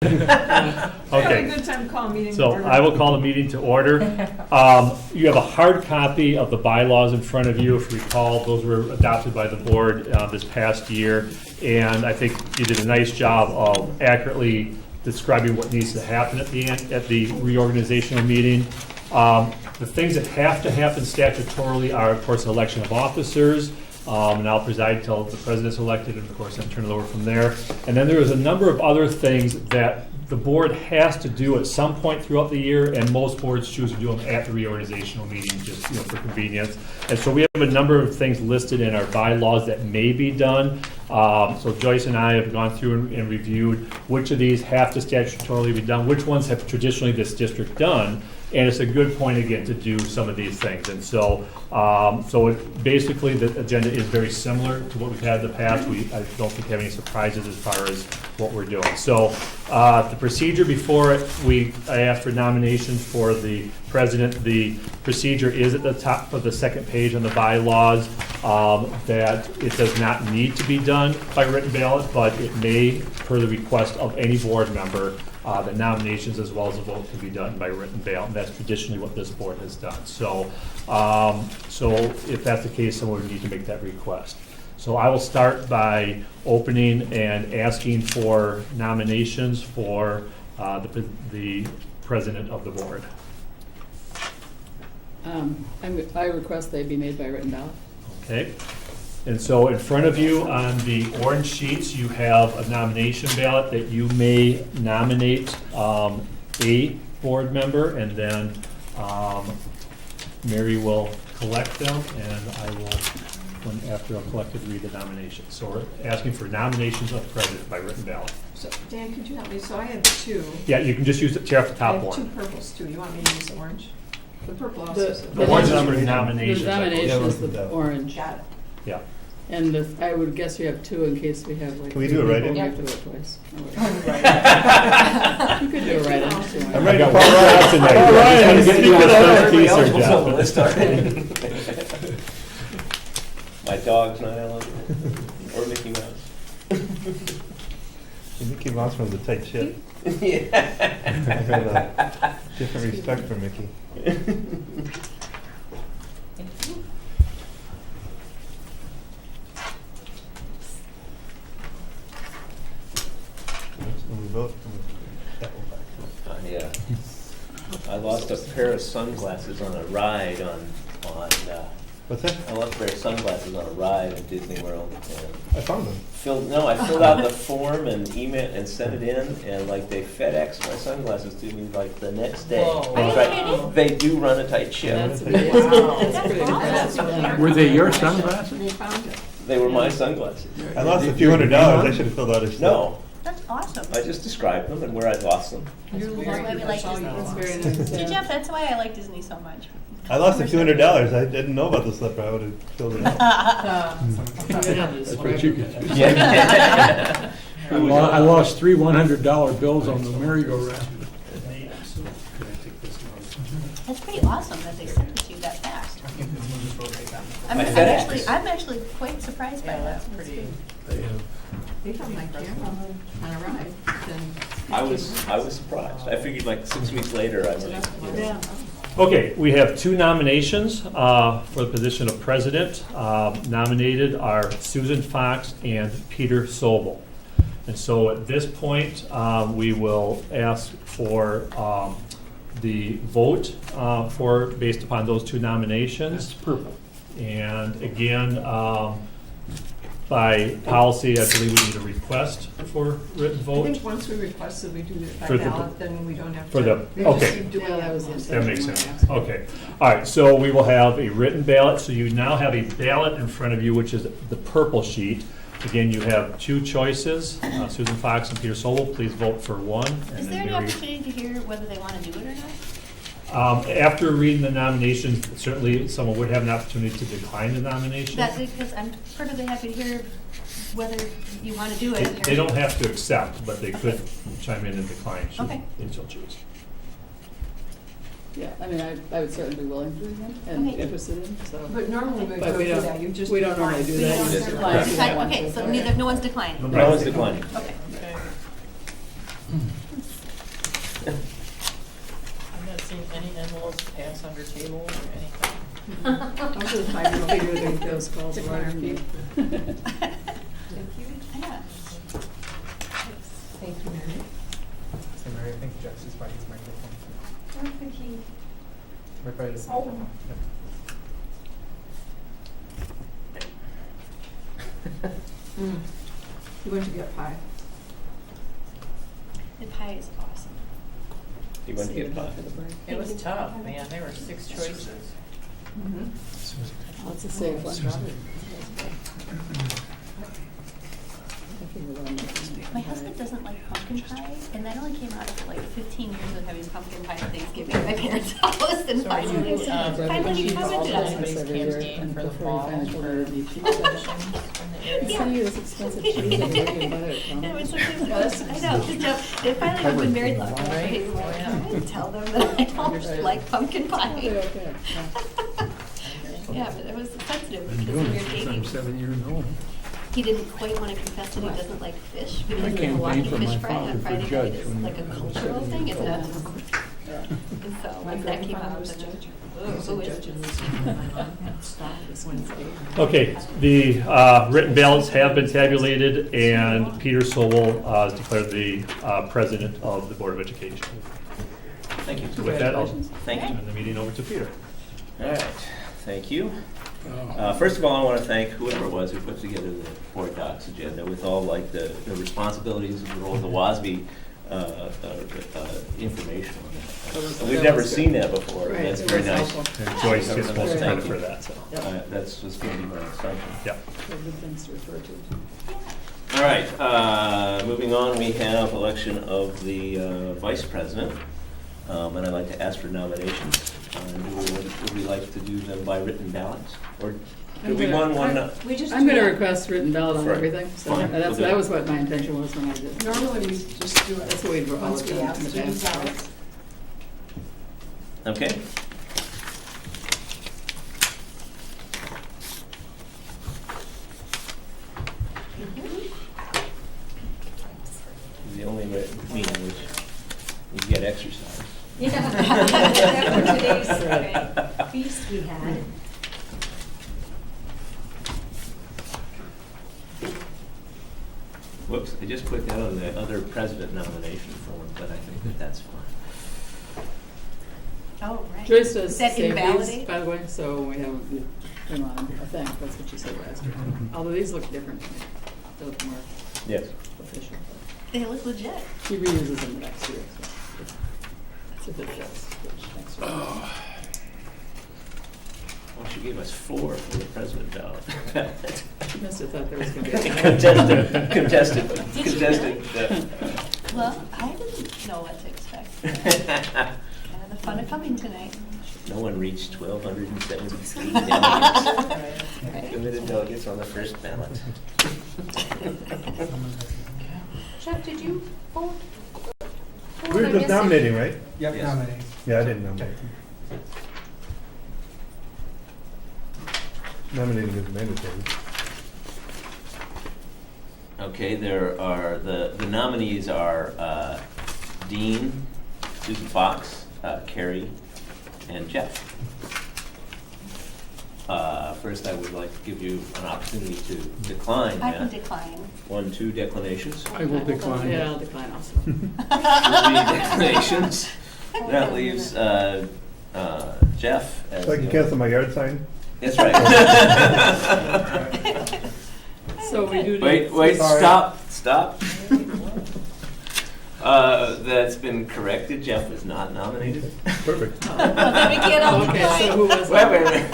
Okay. Have a good time calling meeting to So order. I will call the meeting to order. You have a hard copy of the bylaws in front of you. If you recall, those were adopted by the board this past year. And I think you did a nice job of accurately describing what needs to happen at the end, at the reorganizational meeting. The things that have to happen statutorily are, of course, election of officers. And I'll preside until the president's elected, and of course, then turn it over from there. And then there is a number of other things that the board has to do at some point throughout the year, and most boards choose to do them at the reorganizational meeting, just for convenience. And so we have a number of things listed in our bylaws that may be done. So Joyce and I have gone through and reviewed which of these have to statutorily be done, which ones have traditionally this district done. And it's a good point, again, to do some of these things. And so, basically, the agenda is very similar to what we've had in the past. I don't think we have any surprises as far as what we're doing. So, the procedure before it, I asked for nominations for the president. The procedure is at the top of the second page on the bylaws, that it does not need to be done by written ballot, but it may, per the request of any board member, the nominations as well as the vote can be done by written ballot, and that's traditionally what this board has done. So, if that's the case, someone would need to make that request. So I will start by opening and asking for nominations for the president of the board. I request they be made by written ballot. Okay. And so in front of you on the orange sheets, you have a nomination ballot that you may nominate a board member, and then Mary will collect them, and I will, after I've collected, read the nominations. So we're asking for nominations of president by written ballot. So, Dan, could you help me? So I have two. Yeah, you can just use the chair off the I top have one. two purples too. You want me to use the orange? The purple also. The orange number nominations. The nomination is the orange. Got it. Yeah. And I would guess you have two in case we have like. Can we do it right in? We have to vote twice. You could do it right in. I'm ready to I got call one right. out tonight. I'm trying to get you on a start teaser job. My dog's not eligible, or Mickey Mouse. Mickey Mouse runs a tight ship. Yeah. I have a different respect for Mickey. When we vote, Yeah. I lost a pair of sunglasses on a ride on what's that? I lost a pair of sunglasses on a ride at Disney World. And I found them. I filled out the form and email and sent it in, and like they FedEx my sunglasses to me like the next day. Whoa. They tried- They do run a tight ship. That's Wow. pretty That's impressive. Were they your sunglasses? You found it. They were my sunglasses. I lost a few $100. I should have filled out a slip. No, That's awesome. I just described them and where I lost them. You're That's very why we good. like That's all you Disney. That's want. very nice. See, yeah. Jeff, that's why I like Disney so much. I lost a few $100. I didn't know about the slip. I would have filled it out. That's what you could do. Yeah. I lost three $100 bills on the merry-go-round. That's pretty awesome that they sent it to you that fast. I'm, By I'm FedEx. actually quite surprised by that. That's pretty. They come like camera on a ride. Then I was surprised. I figured like 6 weeks later I would. Yeah. Okay, we have two nominations for the position of president. Nominated are Susan Fox and Peter Sobel. And so at this point, we will ask for the vote based upon those two nominations. That's purple. And again, by policy, I believe we need a request for written I vote. think once we requested we do it by For the- ballot, then we don't have to. for the- we just okay. keep doing Yeah, that it. was the That makes intention. sense. Okay. All right, so we will have a written ballot. So you now have a ballot in front of you, which is the purple sheet. Again, you have two choices, Susan Fox and Peter Sobel. Please vote for one. and Is then there any Mary- opportunity to hear whether they want to do it or not? After reading the nominations, certainly someone would have an opportunity to decline the nomination. That's because I'm perfectly happy to hear whether you want to do it. They don't have to accept, but they could chime in and decline should Okay. they so choose. Yeah, I mean, I would certainly be willing to do it and Okay. interested in, so. But normally we But don't we do don't- that. You just. we don't normally do decline. that. You You just just decline. decline. Okay, so no one's declining. No one's declining. Okay. I've not seen any envelopes pass under tables or anything. I'm just trying to figure those calls It's a are. corner. Yeah. Thank you, Mary. So Mary, I think Jeff's just by his microphone. I don't think he. Right by his Oh. microphone. You went to get pie. The pie is awesome. You want to get pie? It was tough, man. There were 6 choices. Oh, it's a safe one. My husband doesn't like pumpkin pie, and that only came out after like 15 years of having pumpkin pie at Thanksgiving at my parents' house, and So finally, you, finally he choose all commented the on it. anybody's campaign for the fall for elections in the area. Yeah. Send you this expensive cheese and you can buy it from. Yeah, it's okay. I know, good job. They finally have been married long enough, right? Right? Oh, yeah. I didn't tell them that I don't like pumpkin Okay, pie. okay. Yeah, but it was sensitive Been because doing we it were since I'm dating. 7 years old. He didn't quite want to confess that he doesn't like fish because I there's a lot of campaigned for fish my fry on father for Friday night. judge It's when like a I was cultural 7 thing. years It's old. not. And so My when that came grandfather out, was then judge. who is this? This Wednesday. Okay, the written ballots have been tabulated, and Peter Sobel is declared the president of the Board of Education. Thank you. So with that, I'll Congratulations. Thank you. turn the meeting over to Peter. All right, thank you. Oh. First of all, I want to thank whoever it was who put together the board docs agenda with all like the responsibilities and the role of the WASB information on that. We've never seen that before, and Right, that's it very was nice. helpful. And Joyce gets most Very credit helpful. for that, so, That's what's going to be my assumption. yeah. Good things to refer to. All right, moving on, we have election of the vice president, and I'd like to ask for nominations. Would we like to do them by written ballots, or do we want one? I'm gonna request written ballot on Right. everything, so Fine, that's, we'll do that it. was what my intention was when I did it. Normally, we just do it. That's what we've always Once we done ask in the to use past. ballots. Okay. The only meeting which you get exercise. Yeah. Today's feast we had. Whoops, I just put that on the other president nomination form, but I think that that's fine. Oh, right. Joyce does Is that save these, invalidate? by the way, so we have them on, I think, that's what you said last year. Although these look different, to me. They look more Yes. official. They look legit. He reuses them next year, so. That's a bit fix, which next year. Well, she gave us 4 for the president ballot. You must have thought there was gonna be a. Contested. Well, I didn't know what to expect. Kind of the fun of coming tonight. No one reached 1,273 delegates. Committed delegates on the first ballot. Jeff, did you vote? We were just nominating, right? Yep, Yes. nominate. Yeah, I didn't nominate. Nominating is mandatory. Okay, there are, the nominees are Dean, Susan Fox, Carrie, and Jeff. First, I would like to give you an opportunity to decline I can that. decline. 1, 2 declinations. I will decline. Yeah, I'll decline also. 3 declinations. That leaves Jeff as So I can the- cancel my yard sign? That's right. So we do. Wait, Sorry. stop. That's been corrected. Jeff was not nominated. Perfect. Well, then we can't all Okay, so decline. who was? Wait a minute.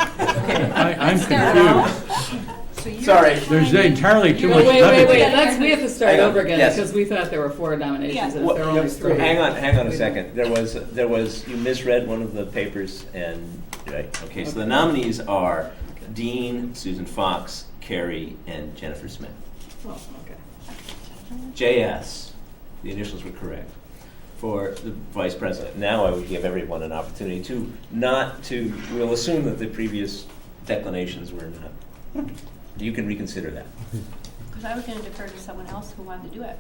I'm confused. Sorry. There's entirely too Wait, much. wait, nothing. we have to start Hang on, over again, yes. because we thought there were 4 nominations, and What- there are only 3. Hang on a second. There was, you misread one of the papers and, right, okay, so the nominees are Dean, Susan Fox, Carrie, and Jennifer Smith. Oh, okay. JS, the initials were correct, for the vice president. Now I would give everyone an opportunity to we'll assume that the previous declinations were not. You can reconsider that. Because I was going to defer to someone else who wanted to do it.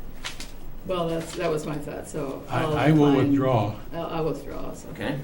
Well, that was my thought, so. I'll I will decline. withdraw. I'll withdraw also. Okay.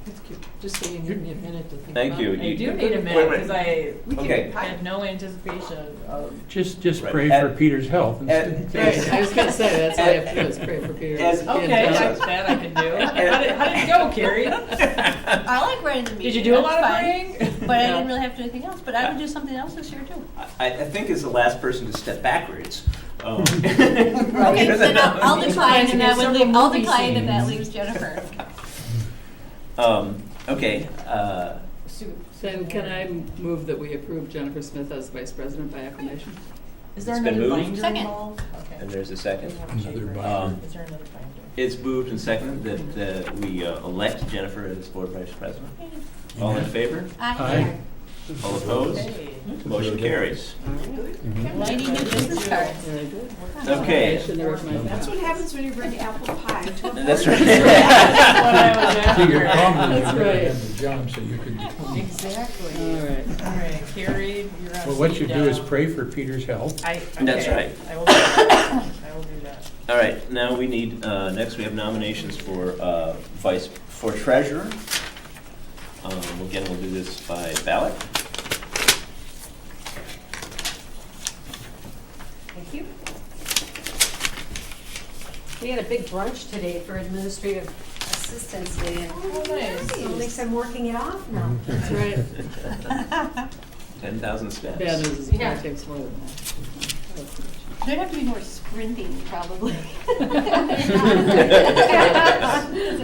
That's cute. Just so you give me a minute to think Thank about you. it. You- I do need a Wait, minute wait. because I Okay. had no anticipation of. Just Right. pray for Peter's health. At- Right, I was gonna say, that's all I have to do is pray for Peter. As- Okay, Yes. that I can do. How did it go, Carrie? I like running the meeting. Did you do a that's lot of fine. praying? But I didn't really have to do anything else, but I would do something else this year too. I think as the last person to step backwards. Okay, then I'll decline and that would leave, I'll decline and that leaves Jennifer. Okay, Then can I move that we approve Jennifer Smith as vice president by acclamation? Is there It's been another moved. binder Second. involved? Okay. and there's a second. Another binder. Is there another binder? It's moved and seconded that we elect Jennifer as board vice president. All in favor? Aye. All opposed? Okay. Motion carries. Well, I need new business cards. Very good. Okay. I shouldn't have recommended That's that. what happens when you bring apple pie to a That's party. right. That's what I was See, your after. problem is That's you right. have the job, so you could. Exactly. All right. All right, Carrie, you're on. Well, what you speed do is dial. pray for Peter's health. That's Okay, right. I will do that. I will do that. All right, now we need, next we have nominations for for treasurer. Again, we'll do this by ballot. Thank you. We had a big brunch today for Administrative Assistance Day, and Oh, nice. at least I'm working it off now. That's right. 10,000 steps. Bad news is it Yeah. probably takes more than that. There'd have to be more sprinting, probably. So,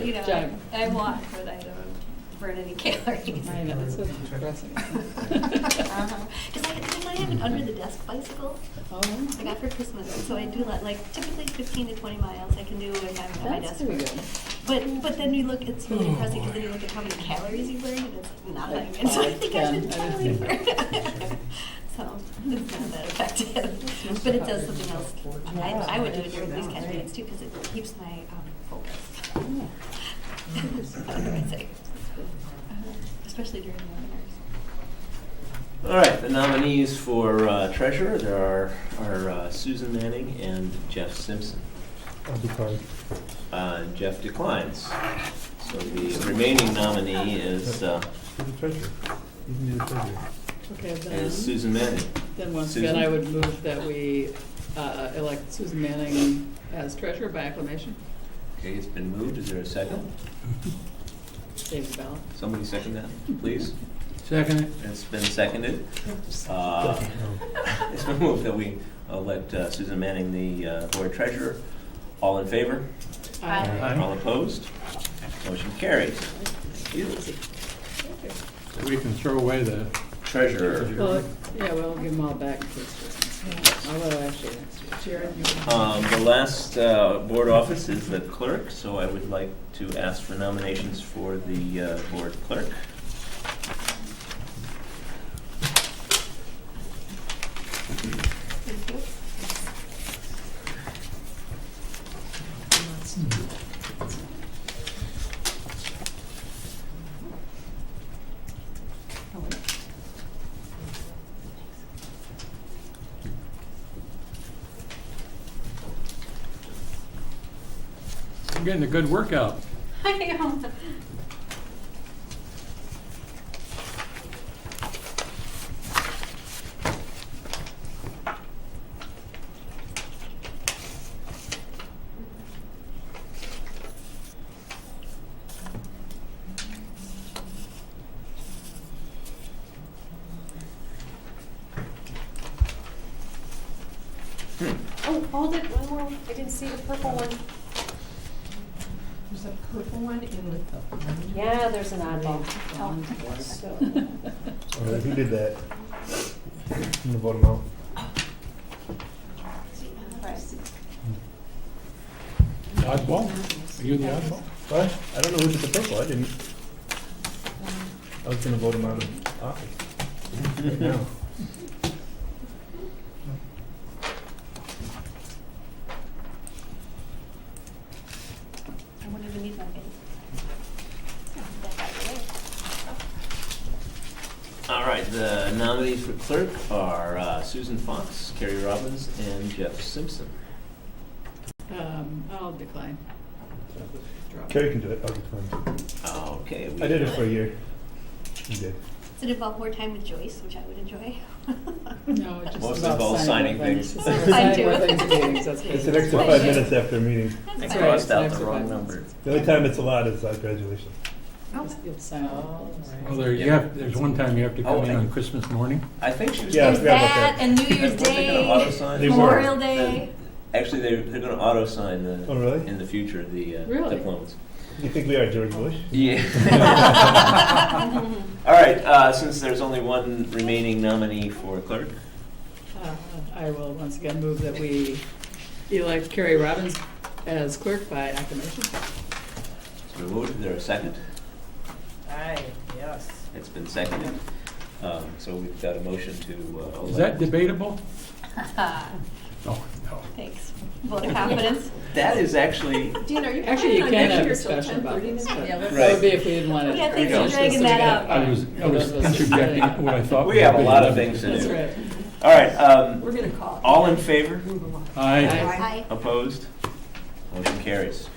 you know, Jog. I walk, but I don't burn any calories. I know, it's so depressing. Because I have an under the desk bicycle Oh, I got for Christmas, and so I do like typically 15 to 20 miles I can do if I'm at my that's desk. pretty good. But then you look, it's really depressing because then you look at how many calories you burn, and it's nothing. And so I think I should totally burn. So it's not that effective, but it does something else. I would do it during these kind of days too because it keeps my focus. That's what I'd say. Especially during webinars. All right, the nominees for treasurer, there are Susan Manning and Jeff Simpson. I'll decline. Jeff declines. So the remaining nominee is You're the treasurer. You can be the treasurer. Okay, Susan Manning. then once Susan? again, I would move that we elect Susan Manning as treasurer by acclamation. Okay, it's been moved. Is there a second? Save the ballot. Somebody second that, please. Second it. It's been seconded. It's been moved that we elect Susan Manning the board treasurer. All in favor? Aye. All opposed? Motion carries. Thank you. So we can throw away the. Treasurer. Well, yeah, we'll give them all back in case Christmas. Although actually next year. The last board office is the clerk, so I would like to ask for nominations for the board clerk. You're getting a good workout. I am. Oh, hold it, one more, I didn't see the purple one. There's a purple one in with the. Yeah, there's an oddball. So, All right, who did that? I'm gonna vote him out. Oddball? Are you the oddball? What? I don't know who did the purple. I didn't. I was gonna vote him out of office. Right now. I won't even need my face. That out of the way. clerk are Susan Fox, Carrie Robbins, and Jeff Simpson. I'll decline. Drop. Carrie can do it, I'll decline. Okay. I did it for a year. You did. Does it involve more time with Joyce, which I would enjoy? No, it just Most involves involves signing things. Just I signing do. more things at meetings, that's It's good. an extra 5 minutes after a meeting. I That's right. fine. crossed out Next the to wrong five number. minutes. The only time it's allowed is at graduation. Okay. You'll sign it. Well, there's one time you have to Oh, come in I- on Christmas morning. I think she was. Yeah, I There's forgot about that, that. and New Year's Weren't they gonna Day, auto-sign? They were. Memorial Day. Actually, they're going to auto-sign Oh, really? in the future the Really? diplomas. You think we are George Bush? Yeah. All right, since there's only one remaining nominee for clerk, I will once again move that we elect Carrie Robbins as clerk by acclamation. it's been moved. Is there a second? Aye, yes. It's been seconded. So we've got a motion to elect. Is that debatable? No, no. Thanks. Vote of confidence. That is actually, Dean, are you Actually, you planning on can have next year till discussion about 10:30 this. now? but Yeah, let's- That would be if we didn't want to. Yeah, thanks for dragging that out. I was interjecting what I thought. we have a lot of things to That's do. right. All right, We're gonna call. all in favor? Move them on. Aye. Aye. Opposed? Motion carries.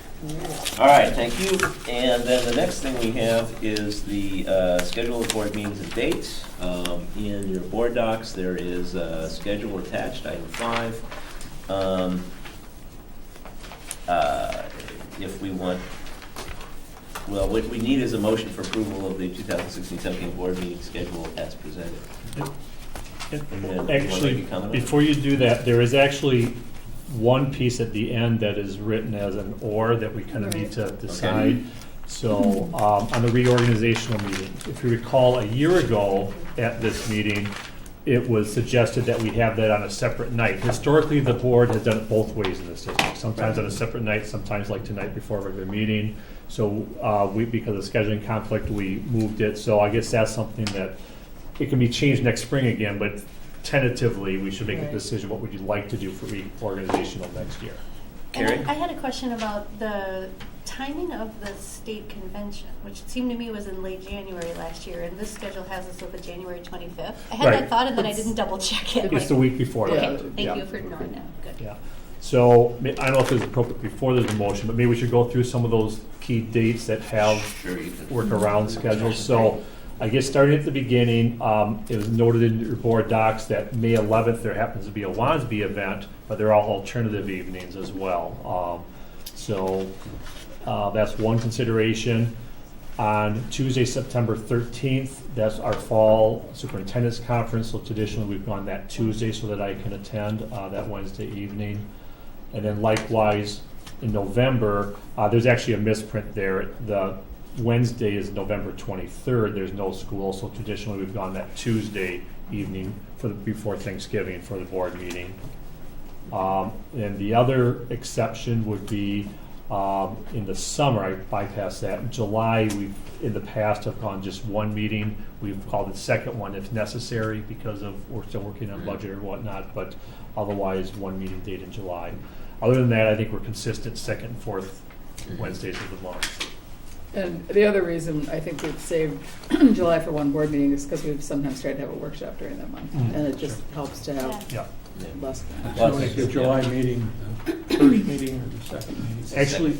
All right, thank you. And then the next thing we have is the schedule of board meetings and dates. In your board docs, there is a schedule attached, item 5. If we want, well, what we need is a motion for approval of the 2016-17 board meeting schedule as presented. And then, would you Actually, like to comment on it? before you do that, there is actually one piece at the end that is written as an or that we kind of need to decide. So, on the reorganizational meeting, if you recall, a year ago at this meeting, it was suggested that we have that on a separate night. Historically, the board has done it both ways in this district, sometimes on a separate night, sometimes like tonight before a regular meeting. So, because of scheduling conflict, we moved it. So I guess that's something that, it can be changed next spring again, but tentatively, we should make a Right. decision, what would you like to do for reorganizational next year? And Carrie? I had a question about the timing of the state convention, which it seemed to me was in late January last year, and this schedule has us with the January 25th. I had Right. that thought, and then I It's- didn't double check it. It's the week before that. Okay, Yeah. thank you for knowing that, good. Yeah, so, I don't know if it's appropriate before there's a motion, but maybe we should go through some of those key dates that have Sure, you can. workaround schedules. So, I guess starting at the beginning, it was noted in your board docs that May 11th, there happens to be a WASB event, but they're all alternative evenings as well. So, that's one consideration. On Tuesday, September 13th, that's our fall superintendent's conference, so traditionally we've gone that Tuesday so that I can attend that Wednesday evening. And then likewise, in November, there's actually a misprint there. The Wednesday is November 23rd, there's no school, so traditionally we've gone that Tuesday evening before Thanksgiving for the board meeting. And the other exception would be in the summer, I bypassed that. In July, we've, in the past, have gone just one meeting. We've called it second one if necessary because of, we're still working on budget or whatnot, but otherwise, one meeting date in July. Other than that, I think we're consistent second and fourth Wednesdays of the month. And the other reason I think we've saved July for one board meeting is because we've sometimes tried to have a workshop during that month. Mm, And it just helps to have Yeah. less. So like the July meeting, the first meeting or the second meeting? Actually,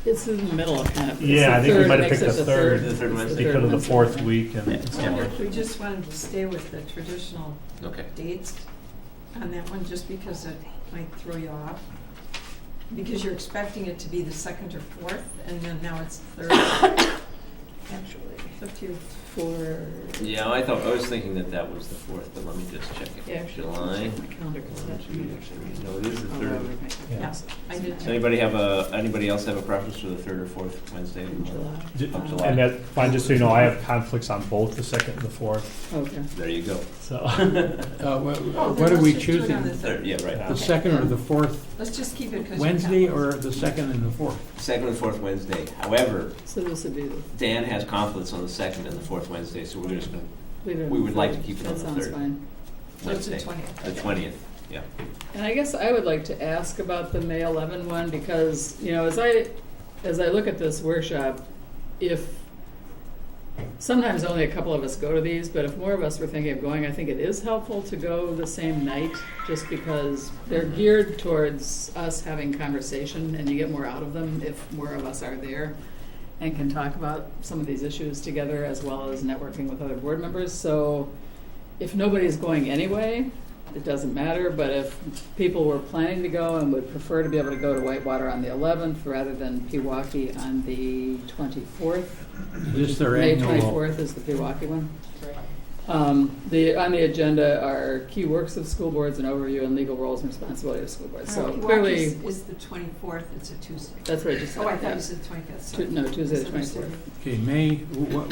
It's in the middle of kind of. it's yeah, the I think we third, might it have makes picked it the third. The third Wednesday. because of the Wednesday. fourth week and Yeah. so on. If we just wanted to stay with the traditional Okay. dates on that one, just because it might throw you off. Because you're expecting it to be the second or fourth, and then now it's third. Actually, it's up to you. Yeah, I was thinking that was the 4th, but let me just check it. Yeah, actually, July. my calendar, 'cause that should be actually. No, it is the Oh, 3rd. that would make it Yeah. massive. I did Does too. anybody else have a preference for the 3rd or 4th Wednesday? In July. Of July. And that, fine, just so you know, I have conflicts on both the second and the fourth, Okay. There you go. so. Oh, then What are we let's just do it choosing? on the Third, yeah, right. The second or the fourth Let's just keep it because. Wednesday or the second and the fourth? Second and fourth Wednesday. However, So this would be the. Dan has conflicts on the second and the fourth Wednesday, so we're just going leave it on We the would like to third. keep it That on the sounds third. fine. to So it's the Wednesday. 20th. The 20th, yeah. And I guess I would like to ask about the May 11 one because, you know, as I look at this workshop, if sometimes only a couple of us go to these, but if more of us were thinking of going, I think it is helpful to go the same night, just because they're geared towards us having conversation, and you get more out of them if more of us are there and can talk about some of these issues together, as well as networking with other board members. So if nobody's going anyway, it doesn't matter, but if people were planning to go and would prefer to be able to go to Whitewater on the 11th rather than Pewaukee on the 24th, This their May annual, 24th is the Pewaukee one. On the agenda are key works of school boards, and overview and legal roles and responsibilities of school boards. So clearly, Is the 24th, it's a Tuesday. that's what I just said. Oh, I thought yeah. you said 25th. sorry. No, Tuesday the Misunderstood 24th. okay, May,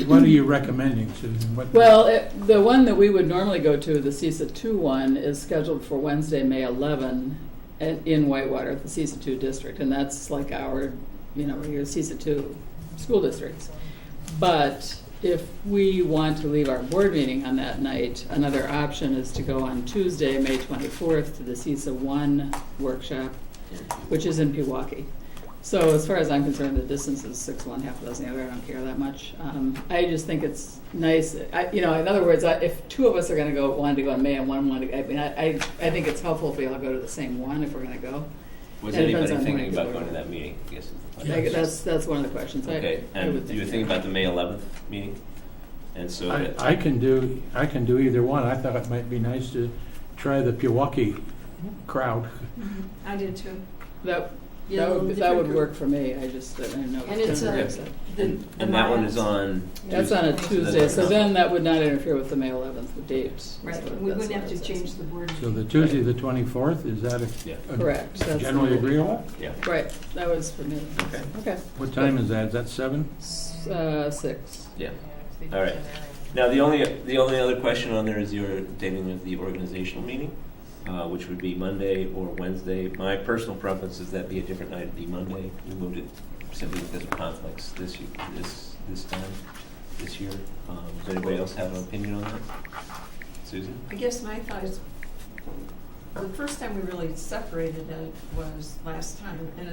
what are you recommending, Susan? What- Well, the one that we would normally go to, the CISA 2 one, is scheduled for Wednesday, May 11, in Whitewater at the CISA 2 district, and that's like our, your CISA 2 school districts. But if we want to leave our board meeting on that night, another option is to go on Tuesday, May 24th, to the CISA 1 workshop, which is in Pewaukee. So as far as I'm concerned, the distance is 6 one, half a dozen the other. I don't care that much. I just think it's nice. In other words, if two of us are going to go, wanted to go in May and one wanted to, I think it's helpful if we all go to the same one if we're going to go. Was It depends anybody on thinking when about people going to are. that meeting? I guess. That's one of the questions. Okay, I would and you were think thinking about the May 11th meeting? And so. I can do either one. I thought it might be nice to try the Pewaukee crowd. I did too. that Yeah, a little would different group. work for me. I just didn't know. And it's And that one is on. That's on a Tuesday, so then that would not interfere with the May 11th date. Right, So we that's wouldn't have what to it says. change the word. So the Tuesday, the 24th, is that Yeah. Correct. That's generally the- agreeable? Yeah. Right, that was for me. Okay. Okay. What time is that? Is that 7? 6. Yeah. All right. Now, the only other question on there is your dating of the organizational meeting, which would be Monday or Wednesday. My personal preference is that be a different night, it'd be Monday. We moved it simply because of conflicts this year. Does anybody else have an opinion on that? Susan? I guess my thought is, the first time we really separated it was last time, and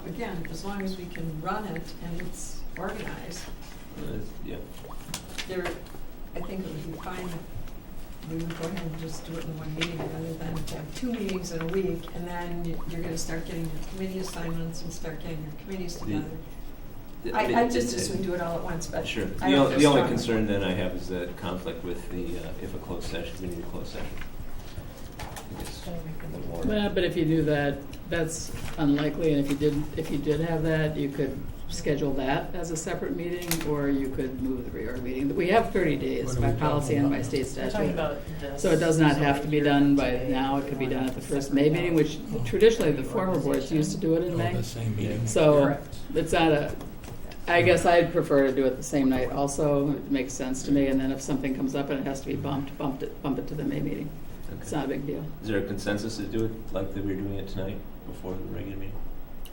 again, as long as we can run it and it's organized, Yeah. I think it would be fine if we would go ahead and just do it in one meeting rather than to have 2 meetings in a week, and then you're gonna start getting your committee assignments and start getting your committees together. I just as soon do it all at once, but Sure. I don't The feel only strongly. concern then I have is the conflict with the, if a closed session, we need a closed session. I think it's a little more. Well, but if you do that, that's unlikely, and if you did have that, you could schedule that as a separate meeting, or you could move the reorg meeting. We have 30 days What are by we policy talking and about? by state We're talking statute. about this. So it does not have to be done by Today, now, it could be we done want at the to first separate May meeting, out which traditionally the former boards used to do it in Oh, May. the same meeting. So Correct. it's not I guess I'd prefer to do it the same night also. It makes sense to me, and then if something comes up and it has to be bump it to the May meeting. It's Okay. not a big deal. Is there a consensus to do it like that we're doing it tonight before the regular meeting?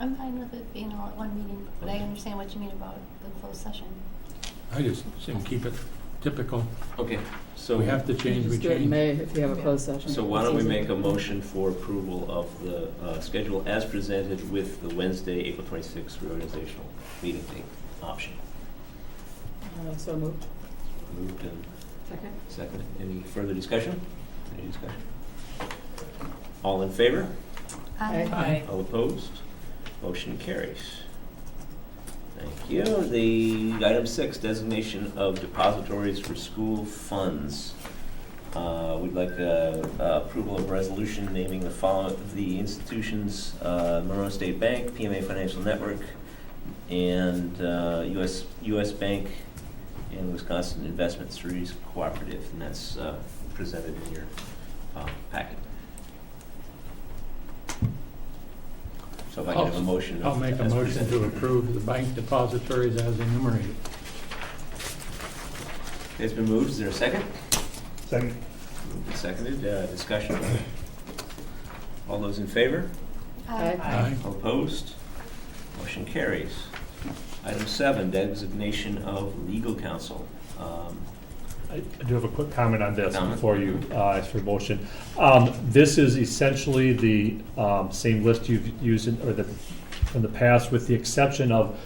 I'm fine with it being all at one meeting, but I understand what you mean about the closed session. I just seem to keep it typical. Okay, so. We have to change, we Just do it in change. May if you have a closed session. So why don't we It's easy. make a motion for approval of the schedule as presented with the Wednesday, April 26th reorganizational meeting date option? So moved. Moved and Second? seconded. Any further discussion? Any discussion? All in favor? Aye. All opposed? Motion carries. Thank you. The item 6, designation of depositories for school funds. We'd like approval of resolution naming the following the institutions: Monona State Bank, PMA Financial Network, and U.S. Bank and Wisconsin Investment Series Cooperative, and that's presented in your packet. So if I can have a motion. I'll make a as motion presented. to approve the bank depositories as enumerated. It's been moved. Is there a second? Second. Moved and seconded. Discussion. All those in favor? Aye. All opposed? Motion carries. Item 7, designation of legal counsel. I do have a quick comment on this Comment. before you ask for a motion. This is essentially the same list you've used, or the from the past, with the exception of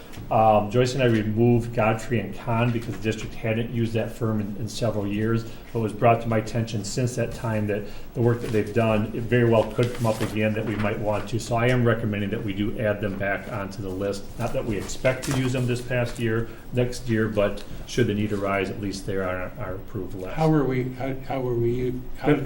Joyce and I removed Godfrey and Kahn because the district hadn't used that firm in several years. But it was brought to my attention since that time that the work that they've done, it very well could come up again that we might want to. So I am recommending that we do add them back onto the list. Not that we expect to use them this past year, next year, but should the need arise, at least they're on our approved list. How did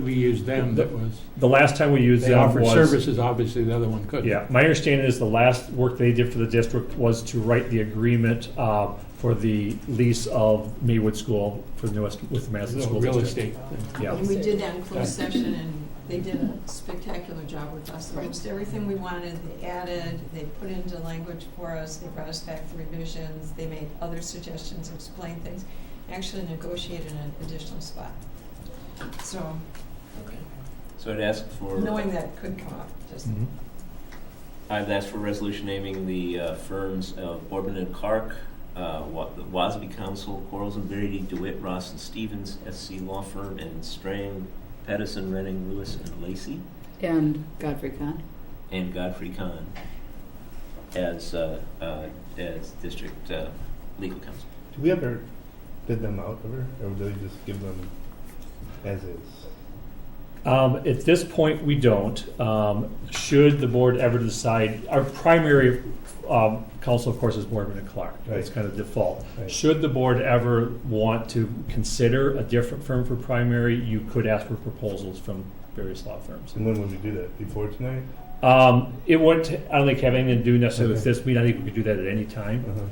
we use them? That was, The last time we used they them offered was... services, obviously the other one couldn't. Yeah, my understanding is the last work they did for the district was to write the agreement for the lease of Maywood School for the newest, with the Madison The School real District. estate. Yeah. And we did that in closed session, and they did a spectacular job with us. Almost everything we wanted, they added, they put into language for us, they brought us back the revisions, they made other suggestions, explained things, actually negotiated an additional spot. So, Okay. So I'd ask for. knowing that it could come up, just, Mhm. I've asked for a resolution naming the firms of Boardman and Clark, the Wasby Council, Quarles and Verity, DeWitt, Ross and Stevens, SC Law Firm, and Strang, Pedersen, Renning, Lewis, and Lacey, And Godfrey Kahn. and Godfrey Kahn as district legal counsel. Do we ever bid them out ever, or do we just give them as is? At this point, we don't. Should the board ever decide, our primary counsel, of course, is Boardman and Clark. That's Right. kind of default. Right. Should the board ever want to consider a different firm for primary, you could ask for proposals from various law firms. And when would we do that? Before tonight? It wouldn't, I don't think have anything to do necessarily with Okay. this meeting. I think we could do that at any time. Uh-huh.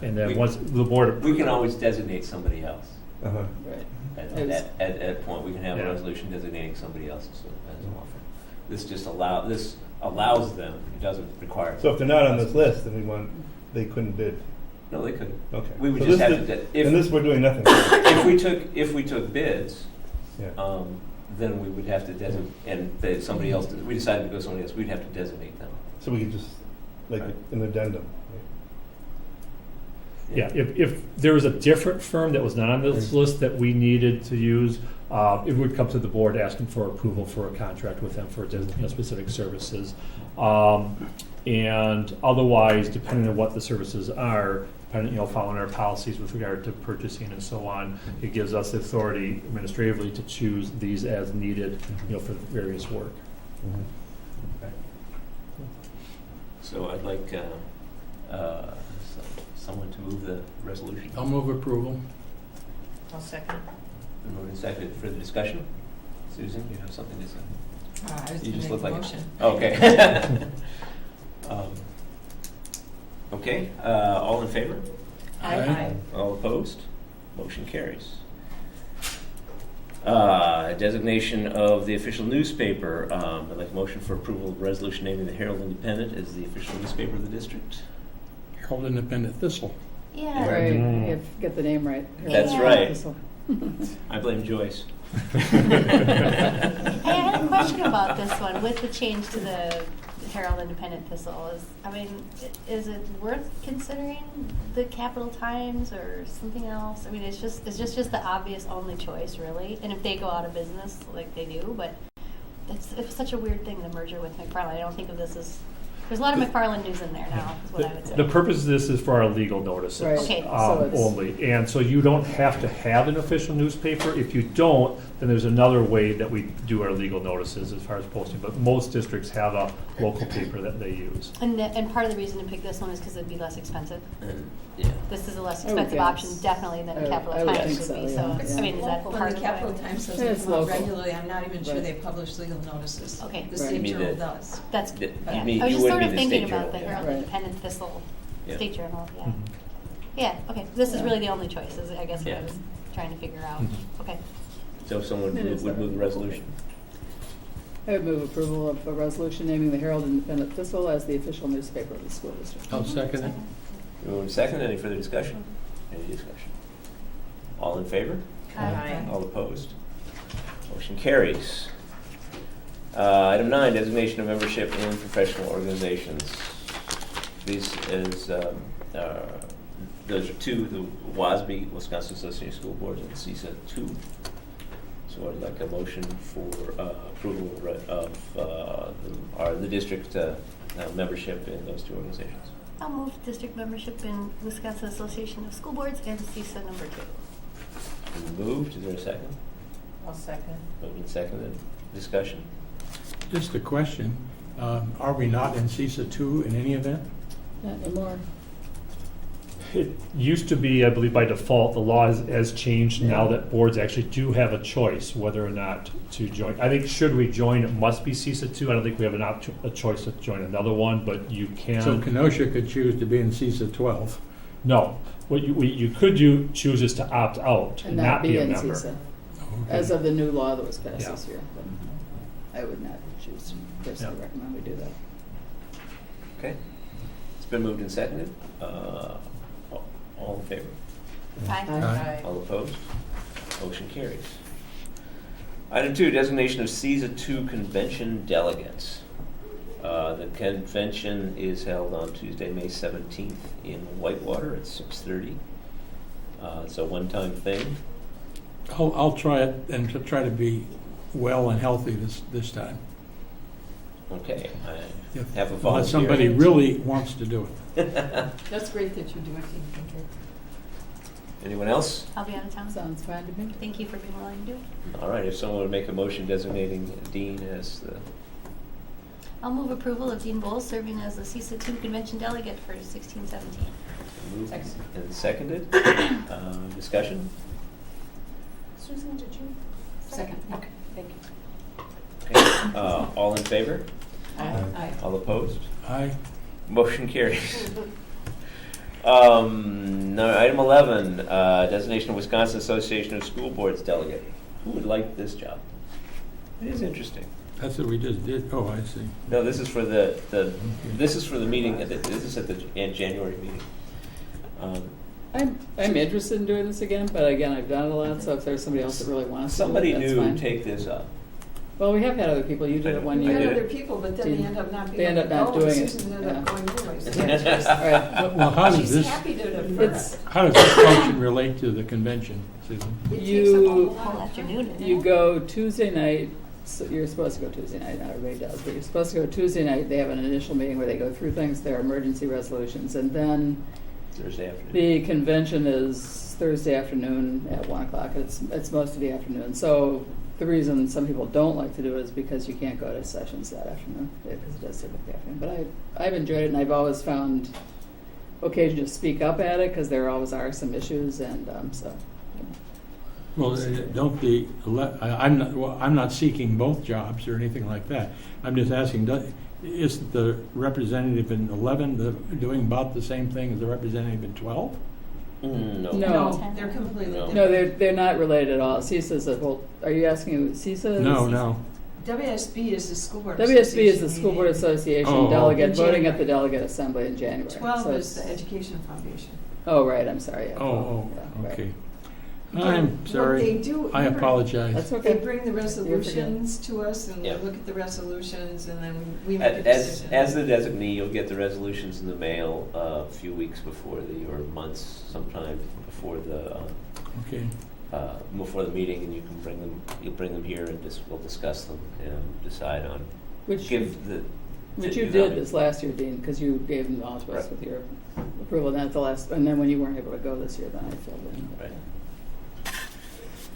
And then We- once the board. We can always designate somebody else. Uh-huh. Right. At that point, we can have a Yeah. resolution designating somebody else as an law firm. This allows them, it doesn't require. So if they're not on this list, then they couldn't bid. No, they couldn't. Okay. We would So just this have is- to, And this, we're doing nothing. if we took bids, Yeah. then we would have to designate, and if somebody else, we decided to go somebody else, we'd have to designate them. So we could just, like, Right. an addendum. Yeah, if there was a different firm that was not on this list that we needed to use, it would come to the board asking for approval for a contract with them for specific services. And otherwise, depending on what the services are, depending, following our policies with regard to purchasing and so on, it gives us the authority administratively to choose these as needed, for various work. Mhm. So I'd like someone to move the resolution. I'll move approval. I'll second. Moved and seconded. Further discussion? Susan, you have something to say? I was You going just to look make a like motion. Okay. Okay, all in favor? Aye. All opposed? Motion carries. Designation of the official newspaper. I'd like a motion for approval of resolution naming the Herald Independent as the official newspaper of the district. Herald Independent Thistle. Yeah. Right, Mm. you have to get the name right. That's Yeah. right. So- I blame Joyce. I had a question about this one with the change to the Herald Independent Thistle. Is it worth considering the Capital Times or something else? I mean, it's just the obvious only choice, really. And if they go out of business, like they do, but it's such a weird thing to merger with McFarland. I don't think of this as. There's a lot of McFarland news in there now. Is what I would say. The purpose of this is for our legal notices. Right. Okay. So it's- Only. And so you don't have to have an official newspaper. If you don't, then there's another way that we do our legal notices as far as posting. But most districts have a local paper that they use. And part of the reason to pick this one is because it'd be less expensive. And, yeah. This is a less I would expensive guess. option, definitely, than I Capital would Times think would be. so, So, yeah. I mean, is that Local, part and of the Capital it? Times It's doesn't come out local. regularly. I'm not even sure Right. they publish legal notices. Okay. The Right. State You mean Journal the- does. That's, That- yeah. you mean- I was you just wouldn't sort be of the thinking State about the Journal, Herald Right. Independent Thistle, Yeah. State Journal, yeah. Mhm. Yeah, okay, this is Yeah. really the only choice, is I guess what Yeah. I was trying to figure out. Mhm. Okay. So if someone It is would move the resolution. I would move approval of a resolution naming the Herald Independent Thistle as the official newspaper of the school district. I'll second it. Moved and seconded. Any further discussion? Any discussion? All in favor? Aye. All opposed? Motion carries. Item 9, designation of membership in professional organizations. These is, those are two, the WASB, Wisconsin Association of School Boards, and CISA 2. So I'd like a motion for approval of the district membership in those two organizations. I'll move district membership in Wisconsin Association of School Boards and CISA number 2. Been moved, is there a second? I'll second. Moved and seconded, discussion? Just a question, are we not in CISA 2 in any event? Not anymore. It used to be, I believe by default, the law has changed now that boards actually do have a choice whether or not to join. I think should we join, it must be CISA 2. I don't think we have a choice to join another one, but you can. So Kenosha could choose to be in CISA 12. No, what you could choose is to opt out and not be a in member. CISA, Okay. as of the new law that was passed Yeah. this year. But I would not choose to personally recommend we do that. Okay. It's been moved and seconded. All in favor? Aye. Aye. All opposed? Motion carries. Item 2, designation of CISA 2 convention delegates. The convention is held on Tuesday, May 17th in Whitewater at 6:30. It's a one-time thing. I'll try it and to try to be well and healthy this time. Okay, I If- have a Unless volunteer. somebody really wants to do it. That's great that you do it, Dean. Anyone else? I'll be out of town. Sounds fine to me. Thank you for being willing to do it. All right, if someone would make a motion designating Dean as the, I'll move approval of Dean Bowles serving as the CISA 2 convention delegate for 16-17. moved Second. and seconded. Discussion? Susan, did you? Second. Okay, thank you. Okay. All in favor? Aye. All opposed? Aye. Motion carries. No, item 11, designation of Wisconsin Association of School Boards delegate. Who would like this job? It is interesting. That's what we just did. Oh, I see. No, this is for this is for the meeting, this is at the January meeting. I'm interested in doing this again, but again, I've done it a lot, so if there's somebody else that really wants to do Somebody it, that's new fine. take this up. Well, we have had other people. You did it one I You year. had did it. other people, but then they end up not They being end able up to not go, doing and it. Susan ended up Yeah. going anyways. All right. Well, how does She's this, happy to defer It's, it. how does this function relate to the convention, Susan? It takes up a You- whole afternoon, isn't you it? go Tuesday night, so you're supposed to go Tuesday night, not everybody does, but you're supposed to go Tuesday night. They have an initial meeting where they go through things, there are emergency resolutions, and then Thursday afternoon. the convention is Thursday afternoon at 1 o'clock. It's most of the afternoon. So the reason some people don't like to do it is because you can't go to sessions that afternoon, because it does typically afternoon. But I've enjoyed it, and I've always found occasion to speak up at it, because there always are some issues, and so. Well, don't I'm not seeking both jobs or anything like that. I'm just asking, is the representative in 11 doing about the same thing as the representative in 12? No. No. No, they're completely No. different. No, they're not related at all. CISA's a whole, are you asking CISA? No. WSB is the school board WSB is association the School Board meeting. Association Oh. delegate, In voting January. at the delegate assembly in January. 12 So is the it's- Education Foundation. Oh, right, I'm sorry. yeah, Oh, yeah, right. okay. What I'm they sorry. do, I remember, apologize. That's They okay. bring the resolutions to us, and we Yeah. look at the resolutions, and then we make a As decision. the designee, you'll get the resolutions in the mail a few weeks before or months sometime before Okay. before the meeting, and you'll bring them here and we'll discuss them and decide on, Which you give did this last year, Dean, because you gave them all to us Right. with your approval, and at the last, and then when you weren't able to go this year, then I filled in. Right.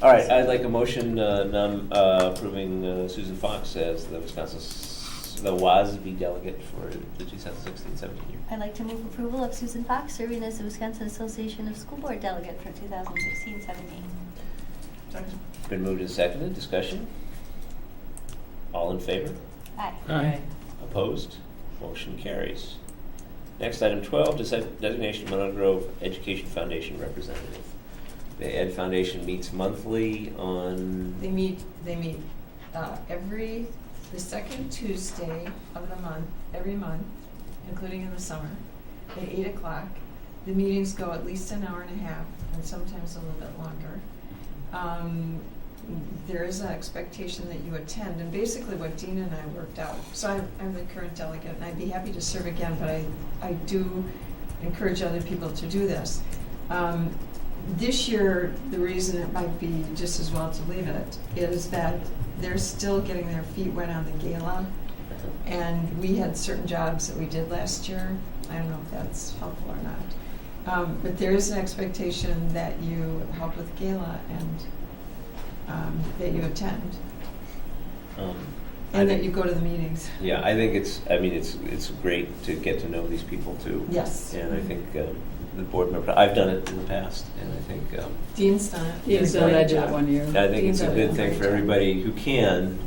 All right, I'd like a motion approving Susan Fox as the WASB delegate for the 2016-17 year. I'd like to move approval of Susan Fox serving as the Wisconsin Association of School Board delegate for 2016-17. Been moved and seconded. Discussion? All in favor? Aye. Aye. Opposed? Motion carries. Next, item 12, designation of Monona Grove Education Foundation representative. The Ed Foundation meets monthly on, They meet the second Tuesday of the month, every month, including in the summer, at 8 o'clock. The meetings go at least an hour and a half, and sometimes a little bit longer. There is an expectation that you attend, and basically what Dean and I worked out. So I'm the current delegate, and I'd be happy to serve again, but I do encourage other people to do this. This year, the reason it might be just as well to leave it is that they're still getting their feet wet on the gala, And we had certain jobs that we did last year. I don't know if that's helpful or not. But there is an expectation that you help with gala and that you attend I and that think- you go to the meetings. Yeah, I think it's great to get to know these people too. Yes. And I think the board member, I've done it in the past, and I think Dean's done it. Dean's done it, I did it one year. I think it's a Dean's done good a thing great for job. everybody who can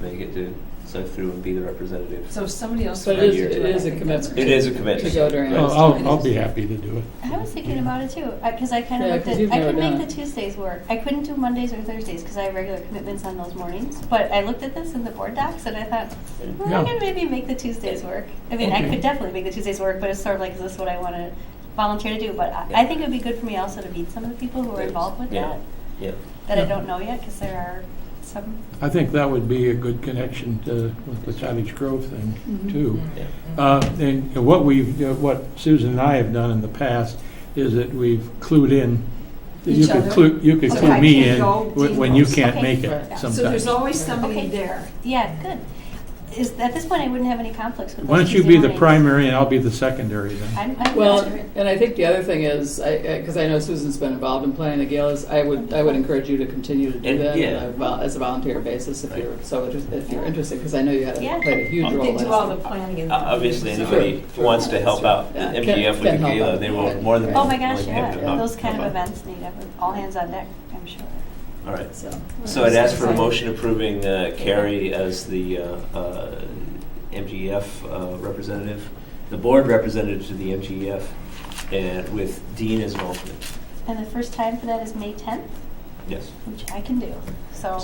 make it to sift through and be the representative. So if somebody else But wants it to is- do it it, is I a think commitment. that's It great. is a commitment. To go during Right. I'll be happy to do it. I was thinking about it too, because I kind of Yeah, looked 'cause at, you've I never could done make it. the Tuesdays work. I couldn't do Mondays or Thursdays because I have regular commitments on those mornings. But I looked at this in the board docs and I thought, well, Yeah. I can maybe make the Tuesdays work. I mean, I Okay. could definitely make the Tuesdays work, but it's sort of like, is this what I want to volunteer to do? But I think it would be good for me also to meet some of the people who are involved with Yeah. that, Yeah. that I don't know yet, because there are some. I think that would be a good connection with the Cottage Grove thing, Mhm. too. Yeah. And what Susan and I have done in the past is that we've clued in, Each other? you could So clue I me can't in go, Dean when you goes. can't Okay. make it Right. So there's sometimes. always somebody Okay. there. Yeah, good. At this point, I wouldn't have any conflicts with Why those don't you Tuesday be the mornings. primary and I'll be the secondary then? I'm Well, not sure. and I think the other thing is, because I know Susan's been involved in planning the galas, I would encourage you to continue to do And, that yeah. as a volunteer basis if Right. if you're interested, because I know you had Yeah. played a huge role They last do all the year. planning and. Obviously, So- anybody who wants to help out Yeah. the Can MGF with the help gala, out. they will more than. Oh my gosh, willing to have yeah, to help- those kind of help out. events need all hands on deck, I'm sure. All right. So I'd ask for a motion approving Carrie as the MGF representative, the board representative to the MGF, and with Dean as an alternate. And the first time for that is May 10th, Yes. which I can do. So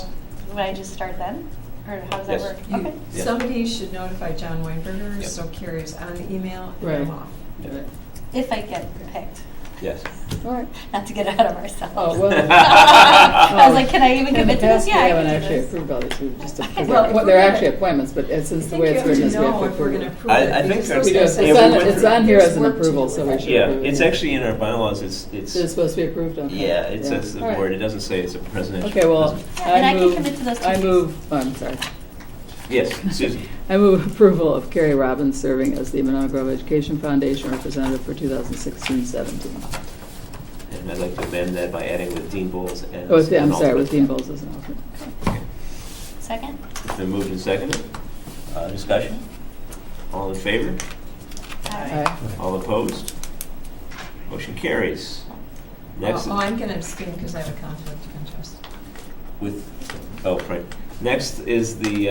would I just start then? Or how does that Yes. work? You- Okay. Yeah. Somebody should notify John Weinberger, Yep. so Carrie's on the email and Right. I'm off. Right. If I get picked, Yes. All right. not to get ahead of ourselves. Oh, well. I was like, can I even In the commit to past, this? we Yeah, I haven't can do actually this. approved all these, we've just, because Well, if we're they're gonna- actually appointments, but since the way it's I think written you is have we to have know to if we're approve gonna it. approve I it. think because that's- We do, those it's guys Yeah, say we on, went it's on here there's as an work to approval, do. so we should Yeah, approve it. it's actually in our bylaws. It's It's supposed to be approved, okay. yeah. It says the All right. board. It doesn't say it's a presidential. Okay, well, Yeah, and I I can move, commit to those two I days. move, oh, I'm sorry. Yes, Susan. I move approval of Carrie Robbins serving as the Monona Grove Education Foundation representative for 2016-17. And I'd like to amend that by adding with Dean Bowles as Oh, with, an I'm sorry, alternate. with Dean Bowles as an alternate. Second? It's been moved and seconded. Discussion? All in favor? Aye. All opposed? Motion carries. Next, Oh, I'm gonna abstain because I have a conflict of interest. right. Next is the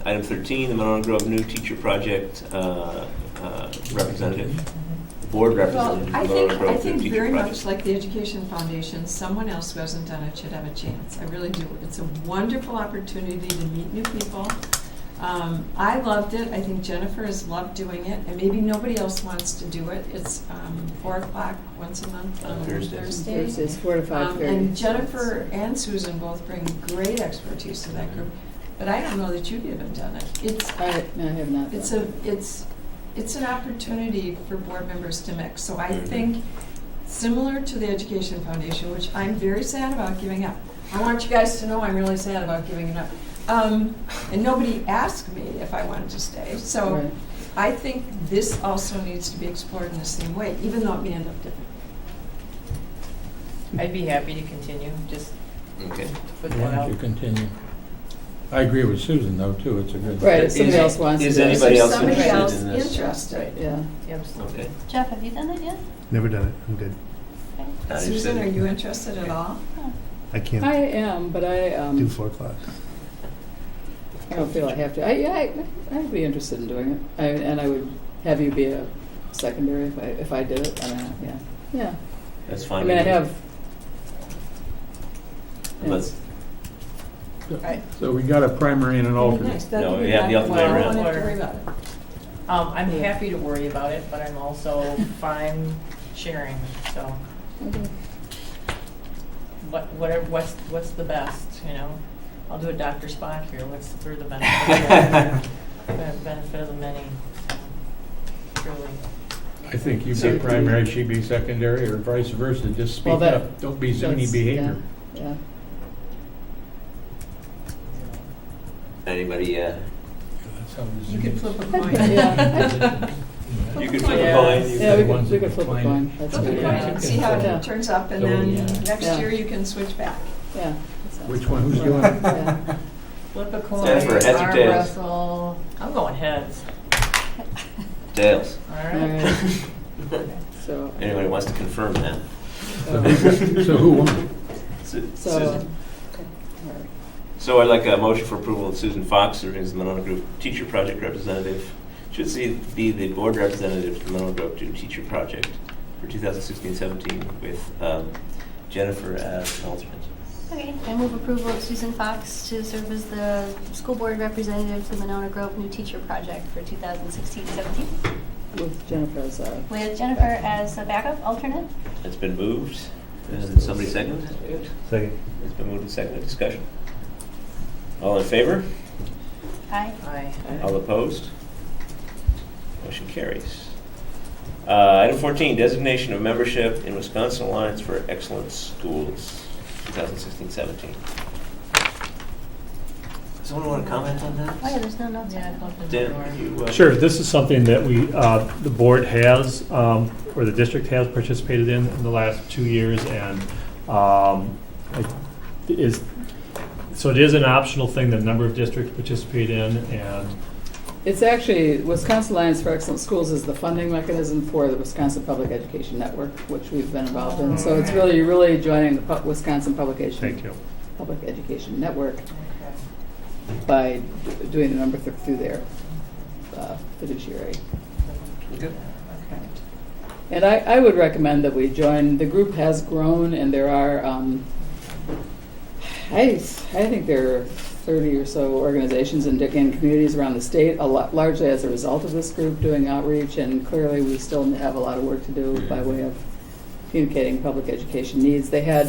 item 13, the Monona Grove New Teacher Project representative, board Well, representative. I of think, Monona Grove I New think Teacher very Project. much like the Education Foundation, someone else who hasn't done it should have a chance. I really do. It's a wonderful opportunity to meet new people. I loved it. I think Jennifer has loved doing it, and maybe nobody else wants to do it. It's 4 o'clock once a month on Thursdays. Thursday. Thursdays, 4 to 5:30. And Jennifer and Susan both bring great expertise to that group, but I don't know that you've even done it. I have not. It's done it's an opportunity for board members to mix. So I Mhm. think similar to the Education Foundation, which I'm very sad about giving up. I want you guys to know I'm really sad about giving it up. And nobody asked me if I wanted to stay. So Right. I think this also needs to be explored in the same way, even though it may end up different. I'd be happy to continue, just Okay. put Why that don't out. you continue? I agree with Susan, though, too. It's a good. Right, if somebody Is- else wants to. is do it. anybody else Somebody interested else in this? interested. Yeah. Absolutely. Okay. Jeff, have you done it yet? Never done it. I'm good. Okay. Not Susan, interested. are you interested at all? I can't I am, but I do 4 o'clock. I don't feel I have to. I'd be interested in doing it. And I would have you be a secondary if I did it. I mean, yeah. That's fine. I mean, I with me. have. yeah. Let's, So we got a primary and an Very alternate. nice. That'd No, be you have the good. other way I don't around. have to worry about it. I'm Yeah. happy to worry about it, but I'm also fine sharing, so Okay. what's the best, you know? I'll do a doctor spot here, what's for the benefit of the many, so, truly. I think you be primary, she be secondary, or vice versa. Just speak Well, that- up. Don't be zany That's- behavior. Yeah. anybody That's how it is You in could it. flip a coin. Yeah. You could flip a Yeah. coin. you Yeah, could- we could flip a coin. That's Flip a good. coin Yeah. and see how Yeah. it turns up, and So, then yeah. next Yeah. year you can switch back. Yeah. that sounds Which good. one, who's doing it? Yeah. Flip a coin, Jennifer, heads or arm tails? wrestle. I'm going heads. Tails. All All right. right. So. Anybody wants to confirm that? So who won? Su- So. Susan. All right. So I'd like a motion for approval of Susan Fox, serving as the Monona Group Teacher Project Representative. Should be the board representative to the Monona Group Teacher Project for 2016-17 with Jennifer as an alternate. Okay, I move approval of Susan Fox to serve as the school board representative to Monona Grove New Teacher Project for 2016-17, With Jennifer as a. with Jennifer as a backup alternate. It's been moved. Did somebody second it? Second. It's been moved and seconded. Discussion. All in favor? Aye. Aye. All opposed? Motion carries. Item 14, designation of membership in Wisconsin Alliance for Excellent Schools, 2016-17. Someone want to comment on that? Oh yeah, there's no notes. Yeah, on I it. bumped into the door. Dan, you, Sure, this is something that we, the board has, or the district has participated in the last 2 years, and so it is an optional thing that a number of districts participate in, and It's actually, Wisconsin Alliance for Excellent Schools is the funding mechanism for the Wisconsin Public Education Network, which we've been involved in. So it's really, you're really joining the Wisconsin thank Public you. Education Network Okay. by doing the number through their fiduciary. Okay. Okay. And I would recommend that we join. The group has grown, and there are, I think there are 30 or so organizations in communities around the state, largely as a result of this group doing outreach, and clearly we still have a lot of work to do by way of communicating public education needs. They had,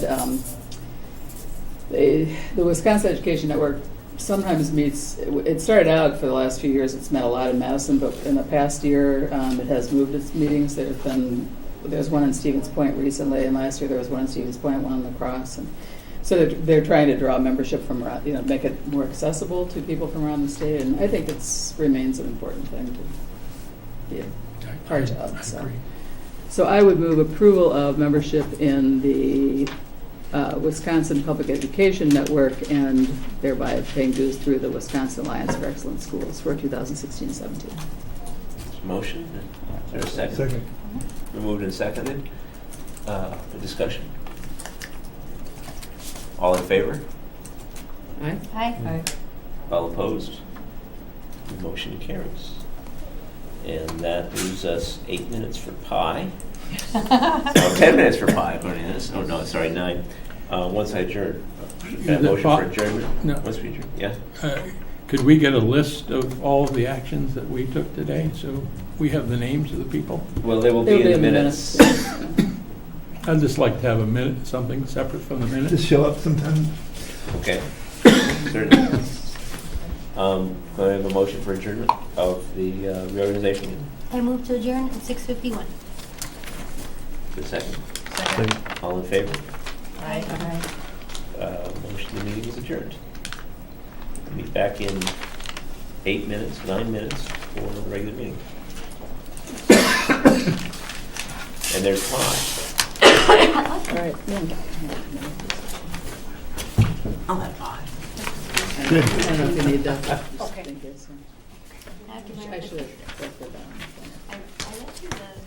the Wisconsin Education Network sometimes meets, it started out for the last few years, it's met a lot in Madison, but in the past year, it has moved its meetings. There's one in Stevens Point recently, and last year there was one in Stevens Point, one in La Crosse. And so they're trying to draw membership from around, make it more accessible to people from around the state, and I think remains an important thing to be a part of. I So. agree. So I would move approval of membership in the Wisconsin Public Education Network, and thereby paying dues through the Wisconsin Alliance for Excellent Schools for 2016-17. Motion? Is there a second? Second. Been moved and seconded. Discussion. All in favor? Aye? Aye. All opposed? The motion carries. And that leaves us 8 minutes for pie. Oh, 10 minutes for pie, according to this. Oh, no, sorry, 9. Once I adjourn. Is Got a it motion po- for adjournment? No. Once we adjourn, yeah. Could we get a list of all of the actions that we took today, so we have the names of the people? Well, they will They'll be in the minutes. I'd just like to have a minute, something separate from the minutes. Just show up sometime. Okay. Certainly. Can I have a motion for adjournment of the reorganization? I move to adjourn at 6:51. Good second. Second. All in favor? Aye. Motion, the meeting is adjourned. Meet back in 8 minutes, 9 minutes for the regular meeting. And there's pie. All right. Yeah. I'll have pie. I don't know if you need that. Okay. Thank you. So. I have to I learn- should have wrote that down. I left you the